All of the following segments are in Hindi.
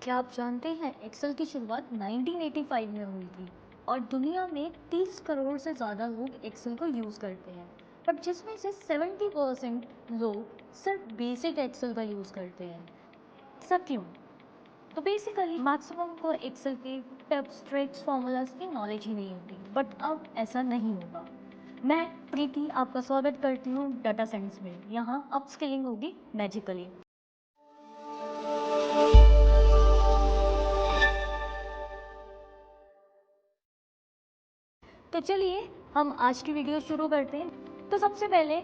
क्या आप जानते हैं एक्सेल की शुरुआत 1985 में हुई थी और दुनिया में 30 करोड़ से ज़्यादा लोग एक्सेल को यूज़ करते हैं। बट जिसमें से 70% लोग सिर्फ बेसिक एक्सेल का यूज़ करते हैं। ऐसा क्यों? तो बेसिकली मैक्सिमम को एक्सेल के टिप्स ट्रिक्स फार्मूलाज की नॉलेज ही नहीं होती, बट अब ऐसा नहीं होगा। मैं प्रीति आपका स्वागत करती हूँ डाटा साइंस में। यहाँ अपस्किलिंग होगी मैजिकली। तो चलिए हम आज की वीडियो शुरू करते हैं। तो सबसे पहले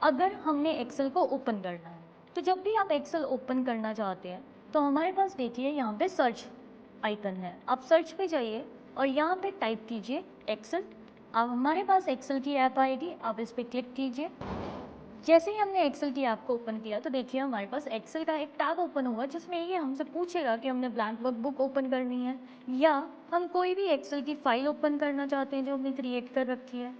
अगर हमने एक्सेल को ओपन करना है, तो जब भी आप एक्सेल ओपन करना चाहते हैं तो हमारे पास देखिए यहाँ पे सर्च आइकन है। आप सर्च पे जाइए और यहाँ पे टाइप कीजिए एक्सेल। अब हमारे पास एक्सेल की ऐप आएगी, आप इस पर क्लिक कीजिए। जैसे ही हमने एक्सेल की ऐप को ओपन किया तो देखिए हमारे पास एक्सेल का एक टैब ओपन हुआ जिसमें ये हमसे पूछेगा कि हमने ब्लैंक वर्कबुक ओपन करनी है या हम कोई भी एक्सेल की फाइल ओपन करना चाहते हैं जो हमने क्रिएट कर रखी है।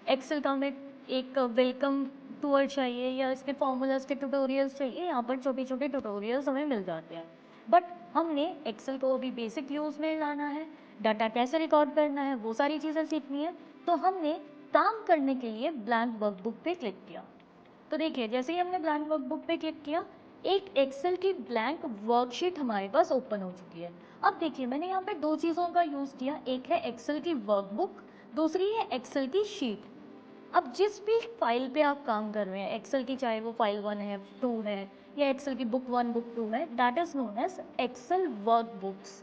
एक्सेल का हमें एक वेलकम टूर चाहिए या इसके फॉर्मूलाज के ट्यूटोरियल्स चाहिए, यहाँ पर छोटे छोटे ट्यूटोरियल्स हमें मिल जाते हैं। बट हमने एक्सेल को अभी बेसिक यूज़ में लाना है, डाटा कैसे रिकॉर्ड करना है वो सारी चीज़ें सीखनी है। तो हमने काम करने के लिए ब्लैंक वर्कबुक पे क्लिक किया। तो देखिए जैसे ही हमने ब्लैंक वर्कबुक पे क्लिक किया, एक एक्सेल की ब्लैंक वर्कशीट हमारे पास ओपन हो चुकी है। अब देखिए मैंने यहाँ पे दो चीज़ों का यूज़ किया, एक है एक्सेल की वर्कबुक, दूसरी है एक्सेल की शीट। अब जिस भी फाइल पे आप काम कर रहे हैं एक्सेल की, चाहे वो फाइल 1 है 2 है या एक्सेल की बुक 1 बुक 2 है, that is known as Excel workbooks.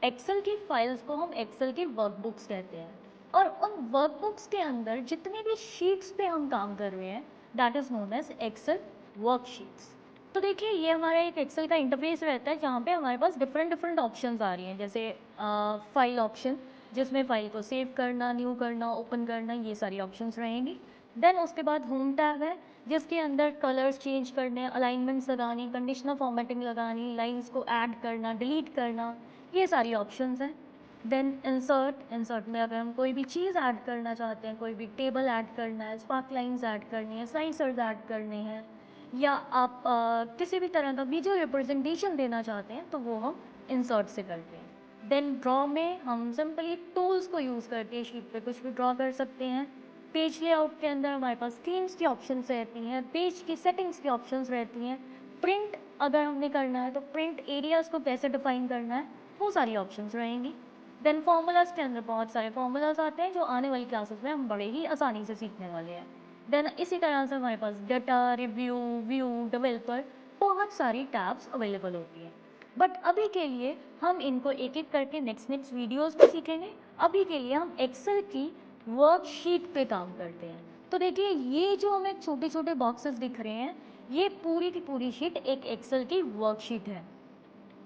Excel की फाइल्स को हम एक्सेल की वर्कबुक्स कहते हैं और उन वर्कबुक्स के अंदर जितने भी शीट्स पे हम काम कर रहे हैं that is known as Excel worksheets. तो देखिए ये हमारा एक एक्सेल का इंटरफेस रहता है जहाँ पे हमारे पास डिफरेंट डिफरेंट ऑप्शंस आ रही हैं, जैसे फाइल ऑप्शन जिसमें फाइल को सेव करना, न्यू करना, ओपन करना, ये सारी ऑप्शंस रहेंगी। देन उसके बाद होम टैब है जिसके अंदर कलर्स चेंज करने, अलाइनमेंट्स लगानी, कंडीशनल फॉर्मेटिंग लगानी, लाइंस को ऐड करना, डिलीट करना, ये सारी ऑप्शंस हैं। देन इंसर्ट में अगर हम कोई भी चीज़ ऐड करना चाहते हैं, कोई भी टेबल ऐड करना है, स्पार्क लाइंस ऐड करनी है, स्लाइसर्स ऐड करने हैं या आप किसी भी तरह का वीडियो रिप्रेजेंटेशन देना चाहते हैं तो वो हम इंसर्ट से करते हैं। देन ड्रॉ में हम सिंपली टूल्स को यूज़ करके शीट पे कुछ भी ड्रॉ कर सकते हैं। पेज लेआउट के अंदर हमारे पास थीम्स की ऑप्शंस रहती हैं, पेज की सेटिंग्स की ऑप्शंस रहती हैं। प्रिंट अगर हमने करना है तो प्रिंट एरियाज़ को कैसे डिफाइन करना है वो सारी ऑप्शंस रहेंगी। देन फार्मूलाज के अंदर बहुत सारे फार्मूलाज आते हैं जो आने वाली क्लासेस में हम बड़े ही आसानी से सीखने वाले हैं। देन इसी तरह से हमारे पास डाटा, रिव्यू, व्यू, डेवलपर, बहुत सारी टैब्स अवेलेबल होती हैं। बट अभी के लिए हम इनको एक एक करके नेक्स्ट वीडियोस में सीखेंगे। अभी के लिए हम एक्सेल की वर्कशीट पे काम करते हैं। तो देखिए ये जो हमें छोटे छोटे बॉक्सेस दिख रहे हैं, ये पूरी की पूरी शीट एक एक्सेल की वर्कशीट है,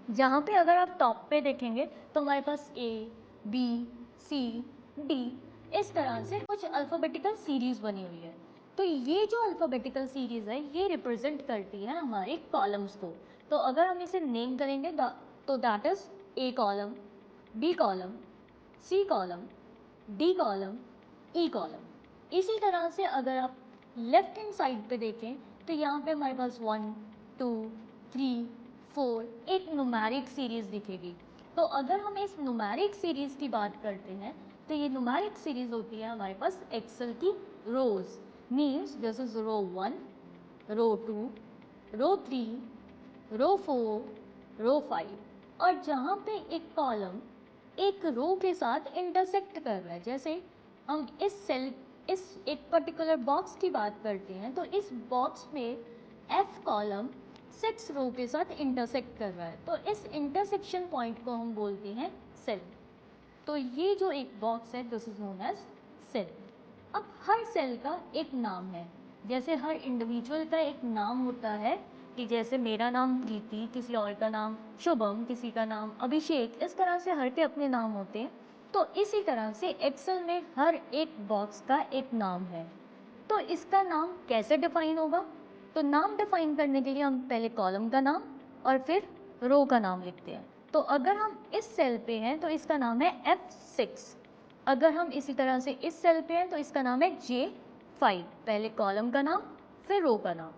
जहाँ पे अगर आप टॉप पे देखेंगे तो हमारे पास ए, बी, सी, डी इस तरह से कुछ अल्फ़ाबेटिकल सीरीज़ बनी हुई है। तो ये जो अल्फ़ाबेटिकल सीरीज़ है ये रिप्रेजेंट करती है हमारे कॉलम्स को। तो अगर हम इसे नेम करेंगे तो that is A column, B column, C column, D column, E column. इसी तरह से अगर आप लेफ्ट हैंड साइड पे देखें तो यहाँ पे हमारे पास 1, 2, 3, 4 एक न्यूमेरिक सीरीज़ दिखेगी। तो अगर हम इस न्यूमेरिक सीरीज़ की बात करते हैं तो ये न्यूमेरिक सीरीज़ होती है हमारे पास एक्सेल की रोज़। मीन्स दिस इज रो 1, रो 2, रो 3, रो 4, रो 5। और जहाँ पे एक कॉलम एक रो के साथ इंटरसेक्ट कर रहा है, जैसे हम इस एक पर्टिकुलर बॉक्स की बात करते हैं तो इस बॉक्स में एफ कॉलम 6 रो के साथ इंटरसेक्ट कर रहा है, तो इस इंटरसेक्शन पॉइंट को हम बोलते हैं सेल। तो ये जो एक बॉक्स है this is known as cell. अब हर सेल का एक नाम है, जैसे हर इंडिविजुअल का एक नाम होता है कि जैसे मेरा नाम प्रीति, किसी और का नाम शुभम, किसी का नाम अभिषेक, इस तरह से हर के अपने नाम होते हैं। तो इसी तरह से एक्सेल में हर एक बॉक्स का एक नाम है। तो इसका नाम कैसे डिफाइन होगा? तो नाम डिफाइन करने के लिए हम पहले कॉलम का नाम और फिर रो का नाम लिखते हैं। तो अगर हम इस सेल पे हैं तो इसका नाम है F6। अगर हम इसी तरह से इस सेल पे हैं तो इसका नाम है J5। पहले कॉलम का नाम फिर रो का नाम।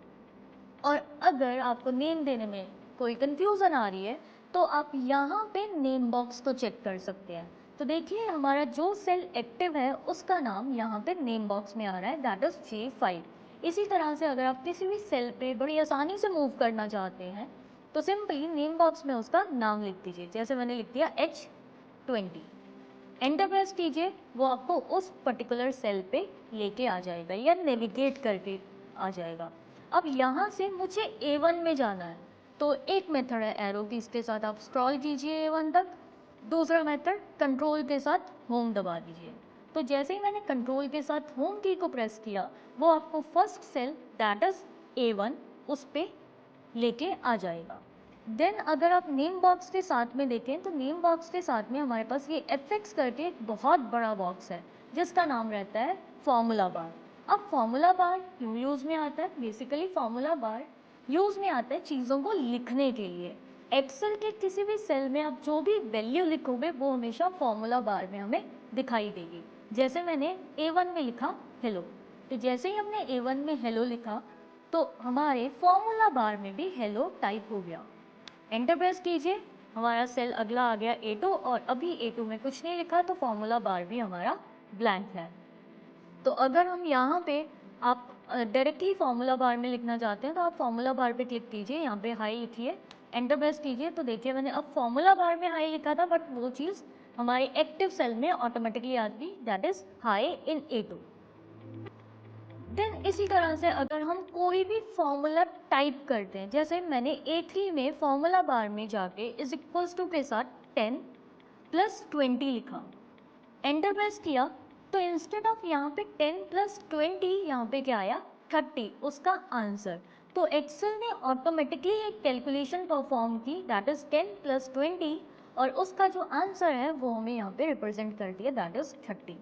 और अगर आपको नेम देने में कोई कंफ्यूजन आ रही है तो आप यहाँ पे नेम बॉक्स को चेक कर सकते हैं। तो देखिए हमारा जो सेल एक्टिव है उसका नाम यहाँ पे नेम बॉक्स में आ रहा है, दैट इज J5। इसी तरह से अगर आप किसी भी सेल पे बड़ी आसानी से मूव करना चाहते हैं तो सिंपली नेम बॉक्स में उसका नाम लिख दीजिए। जैसे मैंने लिख दिया H20, एंटर प्रेस कीजिए, वो आपको उस पर्टिकुलर सेल पे लेके आ जाएगा या नेविगेट करके आ जाएगा। अब यहाँ से मुझे A1 में जाना है, तो एक मेथड है एरो की, इसके साथ आप स्क्रॉल कीजिए A1 तक। दूसरा मेथड कंट्रोल के साथ होम दबा दीजिए। तो जैसे ही मैंने कंट्रोल के साथ होम की को प्रेस किया, वो आपको first cell that is A1 उस पे लेके आ जाएगा। देन अगर आप नेम बॉक्स के साथ में देखें तो नेम बॉक्स के साथ में हमारे पास ये FX करके एक बहुत बड़ा बॉक्स है जिसका नाम रहता है फॉर्मूला बार। अब फॉर्मूला बार क्यों यूज़ में आता है? बेसिकली फॉर्मूला बार यूज़ में आता है चीज़ों को लिखने के लिए। एक्सेल के किसी भी सेल में आप जो भी वैल्यू लिखोगे वो हमेशा फॉर्मूला बार में हमें दिखाई देगी। जैसे मैंने A1 में लिखा हेलो, तो जैसे ही हमने A1 में हेलो लिखा तो हमारे फॉर्मूला बार में भी हेलो टाइप हो गया। एंटर प्रेस कीजिए, हमारा सेल अगला आ गया A2 और अभी A2 में कुछ नहीं लिखा तो फॉर्मूला बार भी हमारा ब्लैंक है। तो अगर हम यहाँ पे आप डायरेक्टली फॉर्मूला बार में लिखना चाहते हैं तो आप फॉर्मूला बार पे क्लिक कीजिए, यहाँ पे हाई लिखिए, एंटर प्रेस कीजिए, तो देखिए मैंने अब फॉर्मूला बार में हाई लिखा था बट वो चीज़ हमारे एक्टिव सेल में ऑटोमेटिकली आती, that is high in A2। Then इसी तरह से अगर हम कोई भी फॉर्मूला टाइप करते हैं, जैसे मैंने A3 में फॉर्मूला बार में जाके इज इक्वल्स टू के साथ 10 प्लस 20 लिखा, एंटर प्रेस किया, तो इंस्टेड ऑफ यहाँ पे 10 प्लस 20 यहाँ पे क्या आया 30 उसका आंसर। तो एक्सेल ने ऑटोमेटिकली एक कैलकुलेशन परफॉर्म की दैट इज 10 प्लस 20 और उसका जो आंसर है वो हमें यहाँ पे रिप्रेजेंट कर दिया दैट इज 30।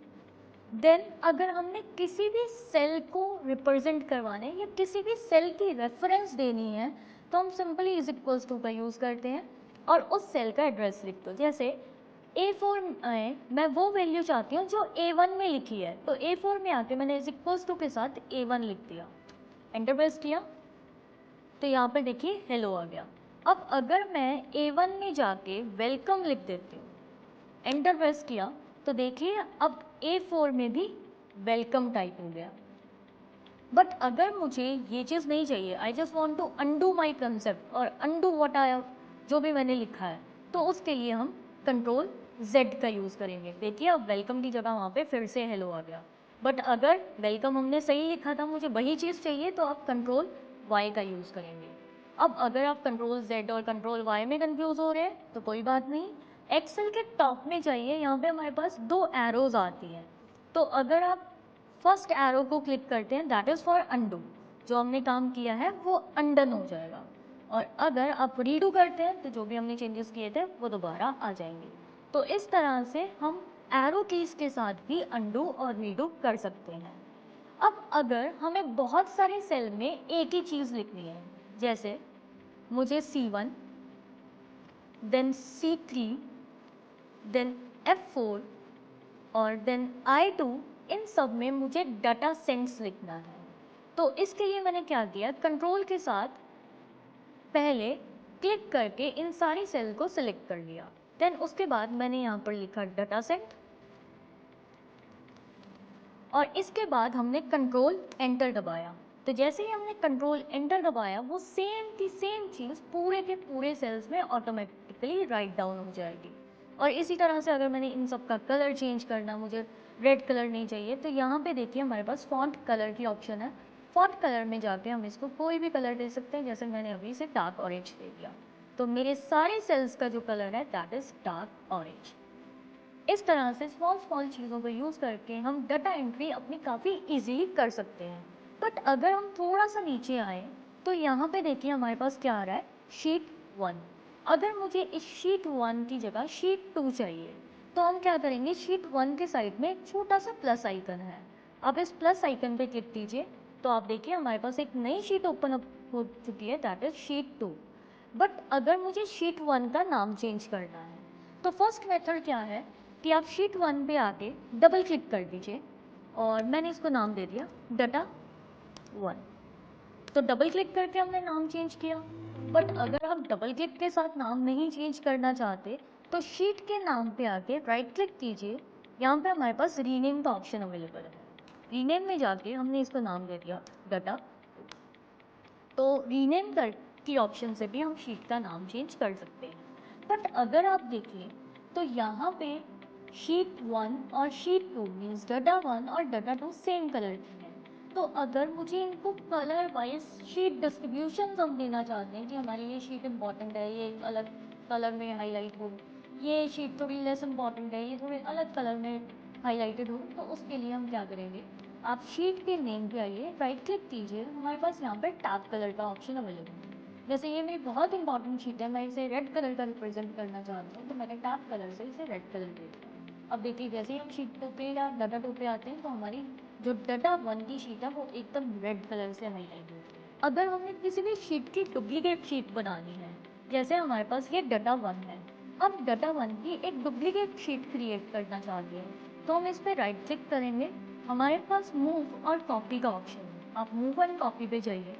देन अगर हमने किसी भी सेल को रिप्रेजेंट करवाना है या किसी भी सेल की रेफरेंस देनी है तो हम सिंपली इज इक्वल्स टू का यूज़ करते हैं और उस सेल का एड्रेस लिख दो। जैसे A4 में मैं वो वैल्यू चाहती हूँ जो A1 में लिखी है, तो A4 में आके मैंने इज इक्वल्स टू के साथ A1 लिख दिया, एंटर प्रेस किया, तो यहाँ पर देखिए हेलो आ गया। अब अगर मैं A1 में जाके वेलकम लिख देती हूँ, एंटर प्रेस किया, तो देखिए अब A4 में भी वेलकम टाइप हो गया। बट अगर मुझे ये चीज़ नहीं चाहिए, I just want to undo my concept और अनडू वट आई जो भी मैंने लिखा है, तो उसके लिए हम कंट्रोल Z का यूज़ करेंगे। देखिए अब वेलकम की जगह वहाँ पे फिर से हेलो आ गया। बट अगर वेलकम हमने सही लिखा था, मुझे वही चीज़ चाहिए, तो आप कंट्रोल Y का यूज़ करेंगे। अब अगर आप कंट्रोल Z और कंट्रोल Y में कंफ्यूज हो रहे हैं तो कोई बात नहीं, एक्सेल के टॉप में जाइए, यहाँ पे हमारे पास दो एरोज आती हैं। तो अगर आप फर्स्ट एरो को क्लिक करते हैं दैट इज़ फॉर अंडू, जो हमने काम किया है वो अनडन हो जाएगा। और अगर आप रीडू करते हैं तो जो भी हमने चेंजेस किए थे वो दोबारा आ जाएंगे। तो इस तरह से हम एरो कीज के साथ भी अंडू और रीडू कर सकते हैं। अब अगर हमें बहुत सारे सेल में एक ही चीज़ लिखनी है, जैसे मुझे C1 then C3 then F4 और देन I2, इन सब में मुझे डाटा सेंट्स लिखना है, तो इसके लिए मैंने क्या किया, कंट्रोल के साथ पहले क्लिक करके इन सारी सेल को सिलेक्ट कर लिया। देन उसके बाद मैंने यहाँ पर लिखा डाटा सेट और इसके बाद हमने कंट्रोल एंटर दबाया। तो जैसे ही हमने कंट्रोल एंटर दबाया वो सेम की सेम चीज़ पूरे के पूरे सेल्स में ऑटोमेटिकली राइट डाउन हो जाएगी। और इसी तरह से अगर मैंने इन सब का कलर चेंज करना, मुझे रेड कलर नहीं चाहिए, तो यहाँ पे देखिए हमारे पास फॉन्ट कलर की ऑप्शन है। फॉन्ट कलर में जाके हम इसको कोई भी कलर दे सकते हैं, जैसे मैंने अभी इसे डार्क ऑरेंज दे दिया, तो मेरे सारे सेल्स का जो कलर है दैट इज़ डार्क ऑरेंज। इस तरह से स्मॉल चीज़ों को यूज़ करके हम डाटा एंट्री अपनी काफ़ी इजीली कर सकते हैं। बट अगर हम थोड़ा सा नीचे आए तो यहाँ पे देखिए हमारे पास क्या आ रहा है, शीट 1। अगर मुझे इस शीट 1 की जगह शीट 2 चाहिए तो हम क्या करेंगे, शीट 1 के साइड में एक छोटा सा प्लस आइकन है, आप इस प्लस आइकन पे क्लिक कीजिए, तो आप देखिए हमारे पास एक नई शीट ओपन अप हो चुकी है दैट इज शीट 2। बट अगर मुझे शीट 1 का नाम चेंज करना है तो फर्स्ट मेथड क्या है कि आप शीट 1 पे आके डबल क्लिक कर दीजिए और मैंने इसको नाम दे दिया डाटा 1। तो डबल क्लिक करके हमने नाम चेंज किया, बट अगर आप डबल क्लिक के साथ नाम नहीं चेंज करना चाहते तो शीट के नाम पे आके राइट क्लिक कीजिए। यहाँ पे हमारे पास रीनेम का ऑप्शन अवेलेबल है। रीनेम में जाके हमने इसको नाम दे दिया डाटा। तो रीनेम कर की ऑप्शन से भी हम शीट का नाम चेंज कर सकते हैं। बट अगर आप देखें तो यहाँ पे शीट 1 और शीट 2 मीन्स डाटा 1 और डाटा 2 सेम कलर की है। तो अगर मुझे इनको कलर वाइज शीट डिस्ट्रीब्यूशन हम देना चाहते हैं कि हमारी ये शीट इम्पॉर्टेंट है, ये अलग कलर में हाईलाइट हो, ये शीट थोड़ी लेस इम्पॉर्टेंट है, ये थोड़े अलग कलर में हाईलाइटेड हो, तो उसके लिए हम क्या करेंगे, आप शीट के नेम पे आइए, राइट क्लिक कीजिए, हमारे पास यहाँ पर टैब कलर का ऑप्शन अवेलेबल है। जैसे ये मेरी बहुत इंपॉर्टेंट शीट है, मैं इसे रेड कलर का रिप्रेजेंट करना चाहती हूँ, तो मैंने टैब कलर से इसे रेड कलर दे दिया। अब देखिए जैसे ही हम शीट 2 पे या डाटा 2 पे आते हैं तो हमारी जो डाटा 1 की शीट है वो एकदम रेड कलर से हाईलाइट होती है। अगर हमें किसी भी शीट की डुप्लीकेट शीट बनानी है, जैसे हमारे पास ये डाटा 1 है, अब डाटा 1 की एक डुप्लीकेट शीट क्रिएट करना चाहते हैं, तो हम इस पर राइट क्लिक करेंगे, हमारे पास मूव और कॉपी का ऑप्शन है, आप मूव एंड कॉपी पे जाइए।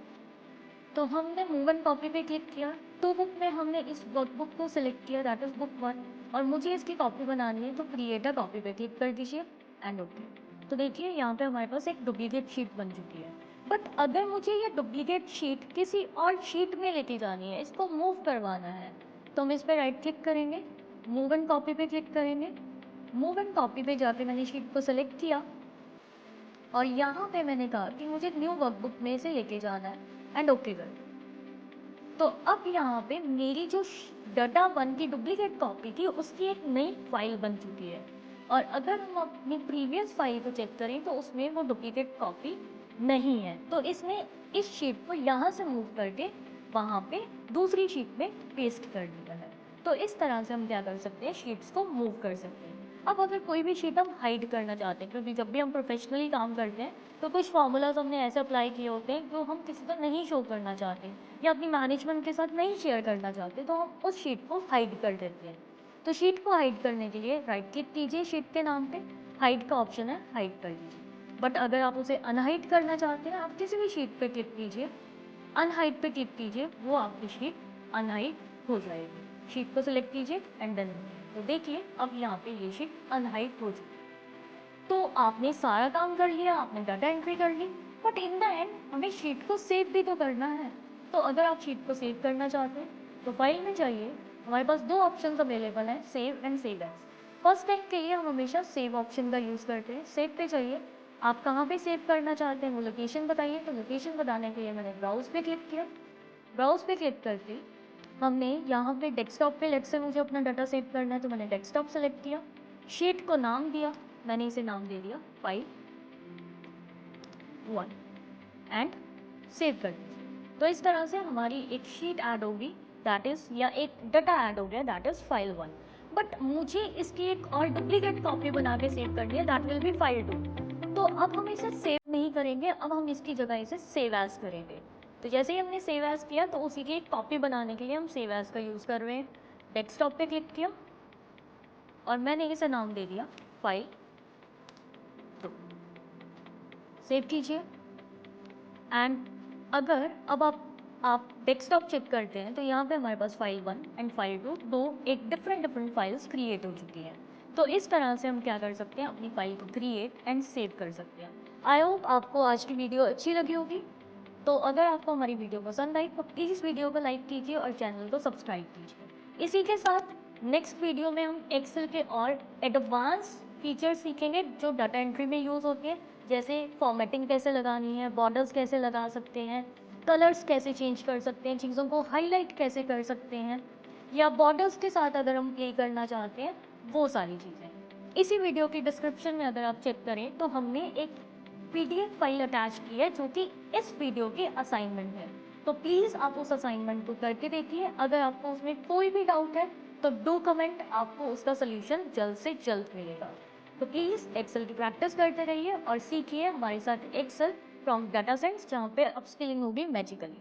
तो हमने मूव एंड कॉपी पे क्लिक किया तो बुक में हमने इस वर्कबुक को सिलेक्ट किया, दैट इज बुक 1, और मुझे इसकी कॉपी बनानी है तो क्रिएट अ कॉपी पे क्लिक कर दीजिए एंड ओके। तो देखिए यहाँ पे हमारे पास एक डुप्लीकेट शीट बन चुकी है। बट अगर मुझे ये डुप्लीकेट शीट किसी और शीट में लेके जानी है, इसको मूव करवाना है, तो हम इस पर राइट क्लिक करेंगे, मूव एंड कॉपी पे क्लिक करेंगे। मूव एंड कॉपी पे जाके मैंने शीट को सिलेक्ट किया और यहाँ पे मैंने कहा कि मुझे न्यू वर्कबुक में से लेके जाना है एंड ओके कर। तो अब यहाँ पे मेरी जो डाटा 1 की डुप्लीकेट कॉपी थी उसकी एक नई फाइल बन चुकी है, और अगर हम अपनी प्रीवियस फाइल को चेक करें तो उसमें वो डुप्लीकेट कॉपी नहीं है। तो इसने इस शीट को यहाँ से मूव करके वहाँ पे दूसरी शीट में पेस्ट कर दिया है। तो इस तरह से हम क्या कर सकते हैं, शीट्स को मूव कर सकते हैं। अब अगर कोई भी शीट हम हाइड करना चाहते हैं, क्योंकि जब भी हम प्रोफेशनली काम करते हैं तो कुछ फार्मूलाज हमने ऐसे अप्लाई किए होते हैं जो हम किसी को नहीं शो करना चाहते या अपनी मैनेजमेंट के साथ नहीं शेयर करना चाहते, तो हम उस शीट को हाइड कर देते हैं। तो शीट को हाइड करने के लिए राइट क्लिक कीजिए शीट के नाम पे, हाइड का ऑप्शन है, हाइड कर दीजिए। बट अगर आप उसे अनहाइड करना चाहते हैं, आप किसी भी शीट पे क्लिक कीजिए, अनहाइड पे क्लिक कीजिए, वो आपकी शीट अनहाइड हो जाएगी। शीट को सिलेक्ट कीजिए एंड डन। तो देखिए अब यहाँ पे ये शीट अनहाइड हो चुकी है। तो आपने सारा काम कर लिया, आपने डाटा एंट्री कर ली, बट इन द एंड हमें शीट को सेव भी तो करना है। तो अगर आप शीट को सेव करना चाहते हैं तो फाइल में जाइए, हमारे पास दो ऑप्शन अवेलेबल हैं, save and save as. First step के लिए हम हमेशा सेव ऑप्शन का यूज़ करते हैं। सेव पे जाइए, आप कहाँ पे सेव करना चाहते हैं वो लोकेशन बताइए। तो लोकेशन बताने के लिए मैंने ब्राउज पे क्लिक किया। ब्राउज पे क्लिक करके हमने यहाँ पे डेस्कटॉप पे, लेट से मुझे अपना डाटा सेव करना है तो मैंने डेस्कटॉप सेलेक्ट किया, शीट को नाम दिया, मैंने इसे नाम दे दिया फाइल 1 एंड सेव कर दिया। तो इस तरह से हमारी एक शीट ऐड होगी, दैट इज, या एक डाटा ऐड हो गया, दैट इज फाइल 1। बट मुझे इसकी एक और डुप्लीकेट कॉपी बना के सेव करनी है, दैट विल बी फाइल 2। तो अब हम इसे सेव नहीं करेंगे, अब हम इसकी जगह इसे सेव एज करेंगे। तो जैसे ही हमने सेव एज किया तो उसी की एक कॉपी बनाने के लिए हम सेव एज का यूज़ कर रहे हैं। डेस्कटॉप पे क्लिक किया और मैंने इसे नाम दे दिया फाइल 2। सेव कीजिए एंड अगर अब आप डेस्कटॉप चेक करते हैं तो यहाँ पे हमारे पास फाइल 1 एंड फाइल 2 दो एक डिफरेंट फाइल्स क्रिएट हो चुकी हैं। तो इस तरह से हम क्या कर सकते हैं, अपनी फाइल को क्रिएट एंड सेव कर सकते हैं। आई होप आपको आज की वीडियो अच्छी लगी होगी। तो अगर आपको हमारी वीडियो पसंद आई तो प्लीज़ वीडियो को लाइक कीजिए और चैनल को सब्सक्राइब कीजिए। इसी के साथ नेक्स्ट वीडियो में हम एक्सेल के और एडवांस फीचर्स सीखेंगे जो डाटा एंट्री में यूज़ होते हैं, जैसे फॉर्मेटिंग कैसे लगानी है, बॉर्डर्स कैसे लगा सकते हैं, कलर्स कैसे चेंज कर सकते हैं, चीज़ों को हाईलाइट कैसे कर सकते हैं, या बॉर्डर्स के साथ अगर हम प्ले करना चाहते हैं, वो सारी चीज़ें। इसी वीडियो की डिस्क्रिप्शन में अगर आप चेक करें तो हमने एक पीडीएफ फाइल अटैच की है जो कि इस वीडियो की असाइनमेंट है। तो प्लीज़ आप उस असाइनमेंट को करके देखिए। अगर आपको उसमें कोई भी डाउट है तो डू कमेंट, आपको उसका सोल्यूशन जल्द से जल्द मिलेगा। तो प्लीज़ एक्सेल की प्रैक्टिस करते रहिए और सीखिए हमारे साथ एक्सेल फ्रॉम डाटा साइंस, जहाँ पे अपस्किलिंग होगी मैजिकली।